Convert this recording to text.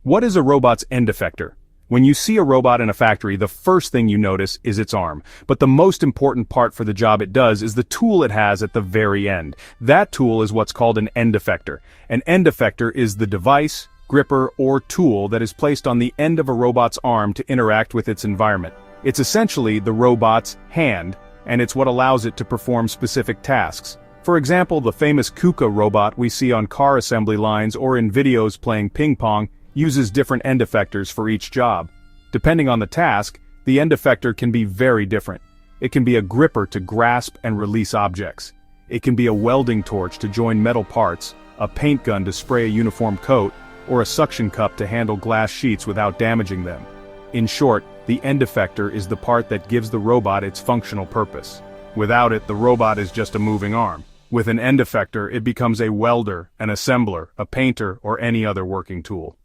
What is a robot's end-effector? When you see a robot in a factory, the first thing you notice is its arm. But the most important part for the job it does is the tool it has at the very end. That tool is what's called an end effector. An end effector is the device, gripper, or tool that is placed on the end of a robot's arm to interact with its environment. It's essentially the robot's hand, and it's what allows it to perform specific tasks. For example, the famous Kuka robot we see on car assembly lines or in videos playing ping pong uses different end effectors for each job. Depending on the task, the end effector can be very different. It can be a gripper to grasp and release objects. It can be a welding torch to join metal parts, a paint gun to spray a uniform coat, or a suction cup to handle glass sheets without damaging them. In short, the end effector is the part that gives the robot its functional purpose. Without it, the robot is just a moving arm. With an end effector, it becomes a welder, an assembler, a painter, or any other working tool.